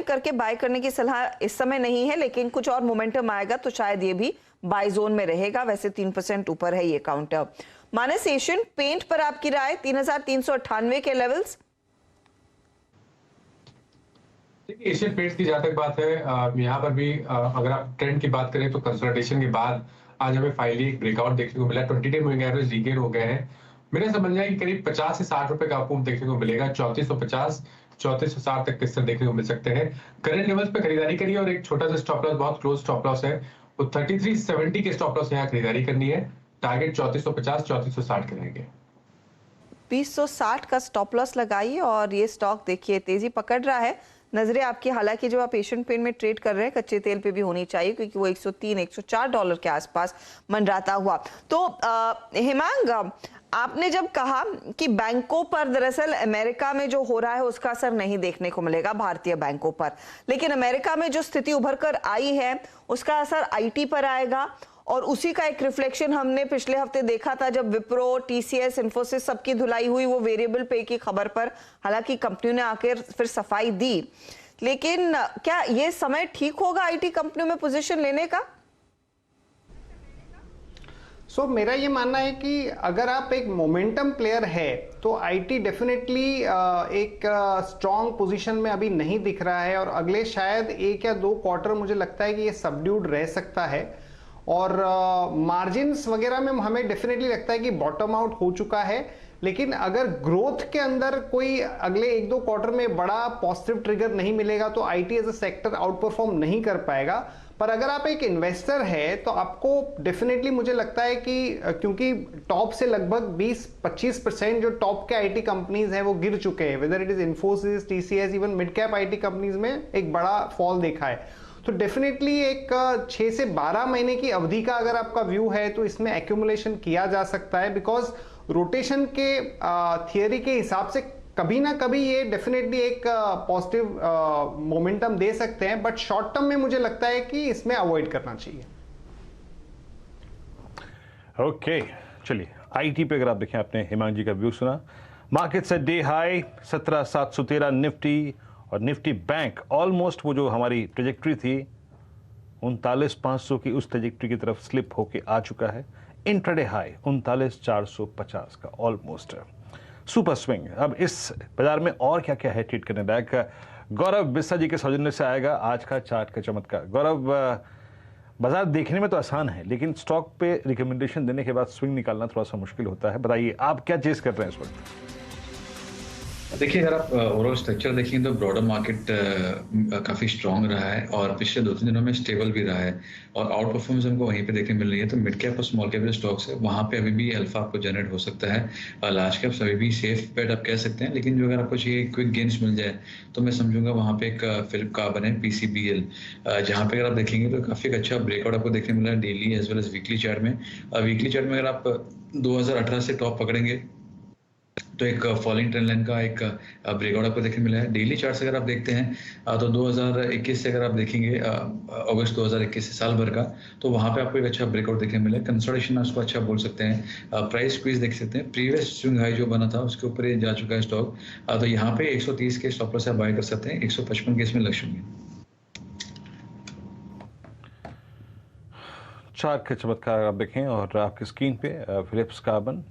करके बाय करने की सलाह इस समय नहीं है, लेकिन कुछ और मोमेंटम आएगा तो शायद ये भी बाय जोन में रहेगा। वैसे 3% ऊपर है ये काउंटर। मानस, एशियन पेंट पर आपकी राय, 3,398 के लेवल्स। देखिए, एशियन पेंट्स की जहां तक बात है, यहाँ पर भी अगर आप ट्रेंड की बात करें तो कंसोलिडेशन के बाद आज हमें फाइनली एक ब्रेकआउट देखने को मिला। 20 डे मूविंग एवरेज रीगेन हो गए हैं। मेरा समझ है कि करीब 50 से 60 रुपए का आपको देखने को मिलेगा। 3450 3460 तक किस तरह देखने को मिल सकते हैं। करंट लेवल्स पे खरीदारी करिए और एक छोटा सा स्टॉप लॉस, बहुत क्लोज स्टॉप लॉस है, वो 3370 के स्टॉप लॉस यहाँ खरीदारी करनी है। टारगेट 3450 3460 के रहेंगे। 2060 का स्टॉप लॉस लगाइए और ये स्टॉक देखिए तेजी पकड़ रहा है। नजरें आपकी, हालांकि जो आप एशियन पेंट में ट्रेड कर रहे हैं कच्चे तेल पे भी होनी चाहिए, क्योंकि वो 103 104 डॉलर के आसपास मंडराता हुआ। तो हेमांग, आपने जब कहा कि बैंकों पर दरअसल अमेरिका में जो हो रहा है उसका असर नहीं देखने को मिलेगा भारतीय बैंकों पर, लेकिन अमेरिका में जो स्थिति उभर कर आई है उसका असर आईटी पर आएगा, और उसी का एक रिफ्लेक्शन हमने पिछले हफ्ते देखा था जब विप्रो, टीसीएस, इन्फोसिस सबकी धुलाई हुई वो वेरिएबल पे की खबर पर। हालांकि कंपनियों ने आकर फिर सफाई दी, लेकिन क्या ये समय ठीक होगा आईटी कंपनियों में पोजीशन लेने का? मेरा ये मानना है कि अगर आप एक मोमेंटम प्लेयर है तो आईटी डेफिनेटली एक स्ट्रॉन्ग पोजीशन में अभी नहीं दिख रहा है, और अगले शायद 1 या 2 क्वार्टर मुझे लगता है कि ये सबड्यूड रह सकता है। और मार्जिन्स वगैरह में हमें डेफिनेटली लगता है कि बॉटम आउट हो चुका है, लेकिन अगर ग्रोथ के अंदर कोई अगले 1-2 क्वार्टर में बड़ा पॉजिटिव ट्रिगर नहीं मिलेगा तो IT as a sector outperform नहीं कर पाएगा। पर अगर आप एक इन्वेस्टर है तो आपको डेफिनेटली मुझे लगता है कि क्योंकि टॉप से लगभग 20-25% जो टॉप के आईटी कंपनीज हैं वो गिर चुके हैं, whether it is Infosys, TCS, even mid cap IT companies में एक बड़ा फॉल देखा है। तो डेफिनेटली एक 6 से 12 महीने की अवधि का अगर आपका व्यू है तो इसमें एक्यूमुलेशन किया जा सकता है, बिकॉज रोटेशन के थियरी के हिसाब से कभी ना कभी ये डेफिनेटली एक पॉजिटिव मोमेंटम दे सकते हैं, बट शॉर्ट टर्म में मुझे लगता है कि इसमें अवॉइड करना चाहिए। ओके, चलिए आईटी पे अगर आप देखें, आपने हेमांग जी का व्यू सुना। मार्केट से डे हाई 17,713 निफ्टी, और निफ्टी बैंक ऑलमोस्ट वो जो हमारी ट्रेजेक्ट्री थी 39,500 की, उस ट्रेजेक्ट्री की तरफ स्लिप होके आ चुका है। इंट्राडे हाई 39,450 का ऑलमोस्ट सुपर स्विंग। अब इस बाजार में और क्या क्या है ट्रेड करने लायक? गौरव बिस्सा जी के सौजन्य से आएगा आज का चार्ट का चमत्कार। गौरव, बाजार देखने में तो आसान है, लेकिन स्टॉक पे रिकमेंडेशन देने के बाद स्विंग निकालना थोड़ा सा मुश्किल होता है। बताइए आप क्या चेस कर रहे हैं इस वक्त? देखिए, अगर आप ओवरऑल स्ट्रक्चर देखेंगे तो ब्रॉडर मार्केट काफ़ी स्ट्रांग रहा है और पिछले 2-3 दिनों में स्टेबल भी रहा है, और आउट परफॉर्मेंस हमको वहीं पे देखने मिल रही है। तो मिड कैप और स्मॉल कैप जो स्टॉक्स है वहाँ पे अभी भी अल्फा आपको जनरेट हो सकता है। लार्ज कैप्स अभी भी सेफ बेट आप कह सकते हैं, लेकिन जो अगर आपको चाहिए क्विक गेन्स मिल जाए तो मैं समझूंगा वहाँ पे एक फ्लिपकार्ट है PCBL, जहाँ पे अगर आप देखेंगे तो काफ़ी एक अच्छा ब्रेकआउट आपको देखने मिला है daily as well as weekly chart में। वीकली चार्ट में अगर आप 2018 से टॉप पकड़ेंगे तो एक फॉलिंग ट्रेंड लाइन का एक ब्रेकआउट आपको देखने मिला है। डेली चार्ट से अगर आप देखते हैं तो 2021 से अगर आप देखेंगे अगस्त 2021 से साल भर का, तो वहाँ पे आपको एक अच्छा ब्रेकआउट देखने मिला है। कंसोलिडेशन उसको अच्छा बोल सकते हैं। प्राइस स्क्वीज देख सकते हैं, प्रीवियस स्विंग हाई जो बना था उसके ऊपर ये जा चुका है स्टॉक। तो यहाँ पे 130 के स्टॉप लॉस से आप बाय कर सकते हैं, 155 के इसमें लक्ष्य होंगे। चार्ट के चमत्कार आप देखें और आपकी स्क्रीन पे फिलिप्स कार्बन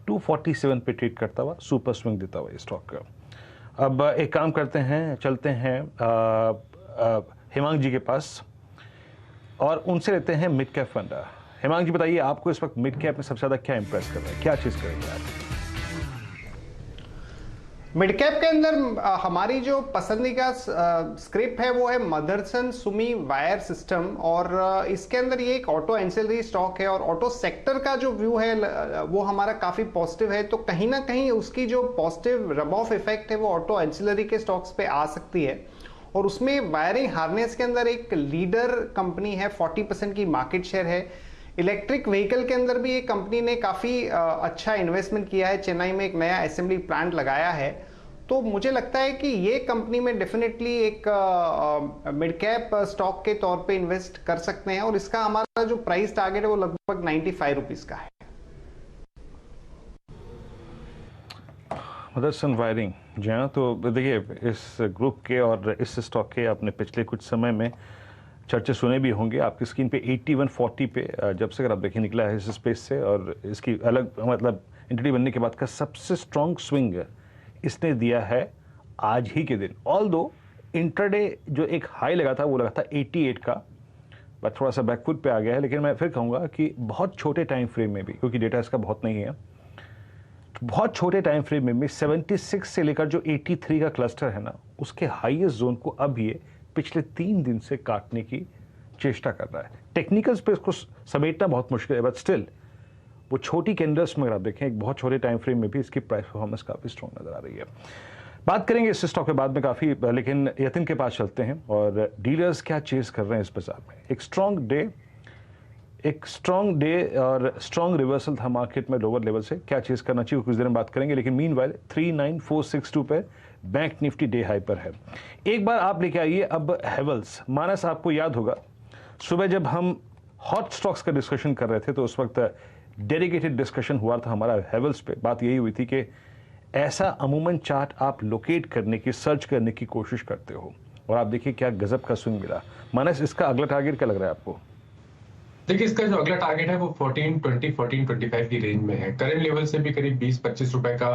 247 पे ट्रेड करता हुआ सुपर स्विंग देता हुआ स्टॉक का। अब एक काम करते हैं, चलते हैं हेमांग जी के पास और उनसे लेते हैं मिड कैप फंड। हेमांग जी बताइए, आपको इस वक्त मिड कैप में सबसे ज़्यादा क्या इंप्रेस कर रहा है, क्या चीज़ करेंगे आप? मिड कैप के अंदर हमारी जो पसंदीदा स्क्रिप्ट है वो है मदरसन सुमी वायर सिस्टम, और इसके अंदर ये एक ऑटो एंसिलरी स्टॉक है और ऑटो सेक्टर का जो व्यू है वो हमारा काफी पॉजिटिव है। तो कहीं ना कहीं उसकी जो पॉजिटिव रब ऑफ इफेक्ट है वो ऑटो एंसिलरी के स्टॉक्स पे आ सकती है, और उसमें वायरिंग हार्नेस के अंदर एक लीडर कंपनी है, 40% की मार्केट शेयर है। इलेक्ट्रिक व्हीकल के अंदर भी एक कंपनी ने काफी अच्छा इन्वेस्टमेंट किया है, चेन्नई में एक नया असेंबली प्लांट लगाया है। तो मुझे लगता है कि ये कंपनी में डेफिनेटली एक मिड कैप स्टॉक के तौर पे इन्वेस्ट कर सकते हैं, और इसका हमारा जो प्राइस टारगेट है वो लगभग 95 रुपीज का है। मदरसन वायरिंग जी हाँ, तो देखिए इस ग्रुप के और इस स्टॉक के आपने पिछले कुछ समय में चर्चे सुने भी होंगे। आपकी स्क्रीन पे 8140 पे जब से अगर आप देखिए निकला है इस स्पेस से, और इसकी अलग मतलब एंटिटी बनने के बाद का सबसे स्ट्रॉन्ग स्विंग इसने दिया है आज ही के दिन। ऑल दो इंटरडे जो एक हाई लगा था वो लगा था 88 का, बट थोड़ा सा बैकफुट पे आ गया है। लेकिन मैं फिर कहूँगा कि बहुत छोटे टाइम फ्रेम में भी, क्योंकि डेटा इसका बहुत नहीं है, बहुत छोटे टाइम फ्रेम में भी 76 से लेकर जो 83 का क्लस्टर है ना, उसके हाईएस्ट जोन को अब ये पिछले 3 दिन से काटने की चेष्टा कर रहा है। टेक्निकल स्पेस को समेटना बहुत मुश्किल है, बट स्टिल वो छोटी कैंडल्स में अगर आप देखें एक बहुत छोटे टाइम फ्रेम में भी इसकी प्राइस परफॉर्मेंस काफ़ी स्ट्रॉन्ग नजर आ रही है। बात करेंगे इस स्टॉक के बाद में काफ़ी, लेकिन यतिन के पास चलते हैं और डीलर्स क्या चेज कर रहे हैं इस बाजार में। एक स्ट्रॉन्ग डे और स्ट्रॉन्ग रिवर्सल था मार्केट में लोअर लेवल से, क्या चेज करना चाहिए कुछ देर में बात करेंगे। लेकिन मीनवाइल 39462 पे बैंक निफ्टी डे हाई पर है। एक बार आप लेके आइए अब हेवल्स। मानस, आपको याद होगा सुबह जब हम हॉट स्टॉक्स का डिस्कशन कर रहे थे तो उस वक्त डेडिकेटेड डिस्कशन हुआ था हमारा हेवल्स पे। बात यही हुई थी कि ऐसा अमूमन चार्ट आप लोकेट करने की, सर्च करने की कोशिश करते हो, और आप देखिए क्या गजब का स्विंग मिला। मानस, इसका अगला टारगेट क्या लग रहा है आपको? देखिए इसका जो अगला टारगेट है वो 1420 1425 की रेंज में है। करंट लेवल से भी करीब 20-25 रुपए का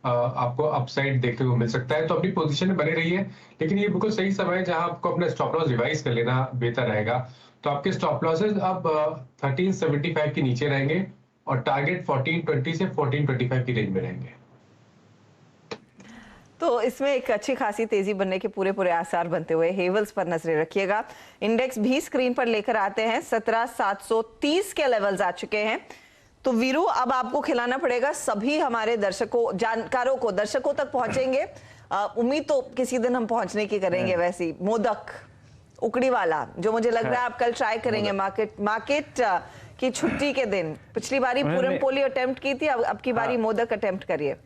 आपको अपसाइड देखने को मिल सकता है। तो अपनी पोजीशन में बने रही है, लेकिन ये बिल्कुल सही समय है जहां आपको अपना स्टॉप लॉस रिवाइज कर लेना बेहतर रहेगा। तो आपके स्टॉप लॉसेस अब 1375 के नीचे रहेंगे और टारगेट 1420 से 1425 की रेंज में रहेंगे। तो इसमें एक अच्छी खासी तेजी बनने के पूरे आसार बनते हुए हेवल्स पर नजरें रखिएगा। इंडेक्स भी स्क्रीन पर लेकर आते हैं, 17730 के लेवल्स आ चुके हैं। तो वीरू, अब आपको खिलाना पड़ेगा सभी हमारे दर्शकों, जानकारों को, दर्शकों तक पहुंचेंगे। उम्मीद तो किसी दिन हम पहुंचने की करेंगे। वैसी मोदक उकड़ी वाला जो मुझे लग रहा है आप कल ट्राई करेंगे मार्केट की छुट्टी के दिन। पिछली बारी पूरन पोली अटेम्प्ट की थी, अब की बारी मोदक अटेम्प्ट करिए।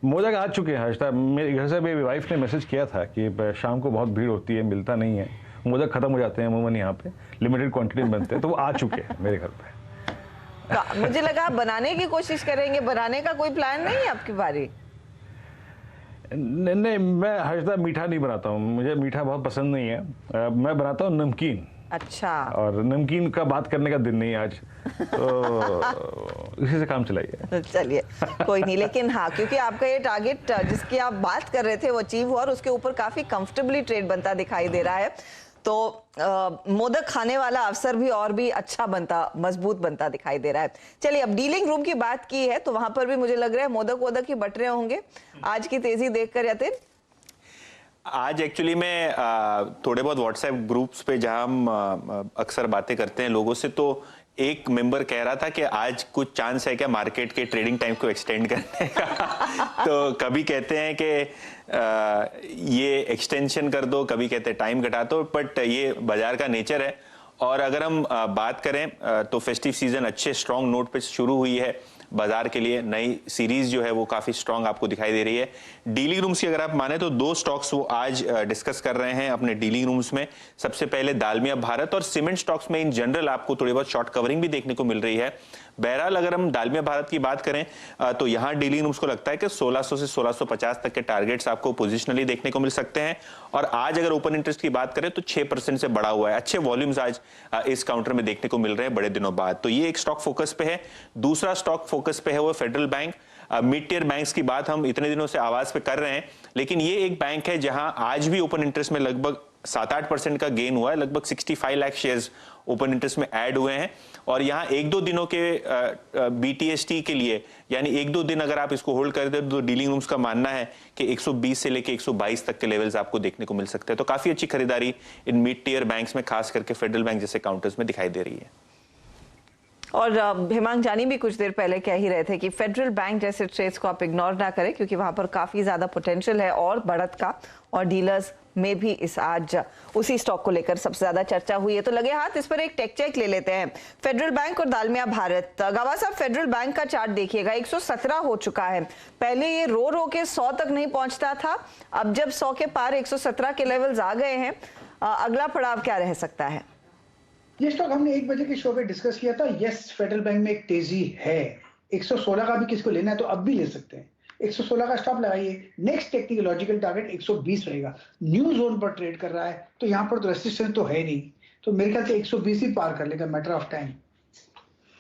मोदक आ चुके हैं। आज मेरे घर से मेरी वाइफ ने मैसेज किया था कि शाम को बहुत भीड़ होती है, मिलता नहीं है, मोदक खत्म हो जाते हैं अमूमन, यहाँ पे लिमिटेड क्वांटिटी में बनते हैं, तो वो आ चुके हैं मेरे घर पे। मुझे लगा आप बनाने की कोशिश करेंगे, बनाने का कोई प्लान नहीं है आपकी बारी? नहीं, मैं हर्षदा मीठा नहीं बनाता हूँ, मुझे मीठा बहुत पसंद नहीं है। मैं बनाता हूँ नमकीन। अच्छा। और नमकीन का बात करने का दिन नहीं है आज, तो इसी से काम चलाइए। चलिए कोई नहीं, लेकिन हाँ, क्योंकि आपका ये टारगेट जिसकी आप बात कर रहे थे वो अचीव हुआ और उसके ऊपर काफी कंफर्टेबली ट्रेड बनता दिखाई दे रहा है। तो मोदक खाने वाला अवसर भी और भी अच्छा बनता, मजबूत बनता दिखाई दे रहा है। चलिए, अब डीलिंग रूम की बात की है तो वहां पर भी मुझे लग रहा है मोदक ही बट रहे होंगे आज की तेजी देखकर। यतिन, आज एक्चुअली मैं थोड़े बहुत व्हाट्सएप ग्रुप्स पे जहां हम अक्सर बातें करते हैं लोगों से, तो एक मेंबर कह रहा था कि आज कुछ चांस है क्या मार्केट के ट्रेडिंग टाइम को एक्सटेंड करने का। तो कभी कहते हैं कि ये एक्सटेंशन कर दो, कभी कहते हैं टाइम घटा दो, बट ये बाजार का नेचर है। और अगर हम बात करें तो फेस्टिव सीजन अच्छे स्ट्रॉन्ग नोट पे शुरू हुई है बाजार के लिए। नई सीरीज जो है वो काफी स्ट्रांग आपको दिखाई दे रही है। डीलिंग रूम्स की अगर आप माने तो 2 स्टॉक्स वो आज डिस्कस कर रहे हैं अपने डीलिंग रूम्स में। सबसे पहले दालमिया भारत और सीमेंट स्टॉक्स में इन जनरल आपको थोड़ी बहुत शॉर्ट कवरिंग भी देखने को मिल रही है। बहरहाल अगर हम दालमिया भारत की बात करें तो यहां डीलिंग रूम्स को लगता है कि 1600 से 1650 तक के टारगेट्स आपको पोजिशनली देखने को मिल सकते हैं। और आज अगर ओपन इंटरेस्ट की बात करें तो 6% से बढ़ा हुआ है। अच्छे वॉल्यूम्स आज इस काउंटर में देखने को मिल रहे हैं बड़े दिनों बाद। तो ये एक स्टॉक फोकस पे है। दूसरा स्टॉक फोकस पे है वो Federal Bank. Mid tier banks की बात हम इतने दिनों से आवाज पे कर रहे हैं, लेकिन ये एक बैंक है जहां आज भी ओपन इंटरेस्ट में लगभग 7-8% का गेन हुआ है। लगभग 65 लाख शेयर्स ओपन इंटरेस्ट में ऐड हुए हैं। और यहाँ 1-2 दिनों के BTST के लिए, यानी 1-2 दिन अगर आप इसको होल्ड करते हैं तो डीलिंग रूम्स का मानना है कि 120 से लेके 122 तक के लेवल्स आपको देखने को मिल सकते हैं। तो काफी अच्छी खरीदारी इन मिड टियर बैंक्स में, खास करके फेडरल बैंक जैसे काउंटर्स में दिखाई दे रही है। और हेमांग जानी भी कुछ देर पहले कह ही रहे थे कि फेडरल बैंक जैसे ट्रेड्स को आप इग्नोर ना करें, क्योंकि वहां पर काफी ज्यादा पोटेंशियल है और बढ़त का। और डीलर्स में भी इस आज उसी स्टॉक को लेकर सबसे ज्यादा चर्चा हुई है। तो लगे हाथ इस पर एक टेक चेक ले लेते हैं। फेडरल बैंक और दालमिया भारत। गवा साहब, फेडरल बैंक का चार्ट देखिएगा, 117 हो चुका है। पहले ये रो के 100 तक नहीं पहुंचता था, अब जब 100 के पार 117 के लेवल्स आ गए हैं, अगला पड़ाव क्या रह सकता है? ये स्टॉक हमने 1 बजे के शो पे डिस्कस किया था। यस, फेडरल बैंक में एक तेजी है, 116 का भी किसको लेना है तो अब भी ले सकते हैं। 116 का स्टॉप लगाइए। नेक्स्ट टेक्निकलॉजिकल टारगेट 120 रहेगा। न्यू जोन पर ट्रेड कर रहा है तो यहाँ पर तो रेसिस्टेंस तो है नहीं, तो मेरे ख्याल से 120 ही पार कर लेगा, मैटर ऑफ टाइम।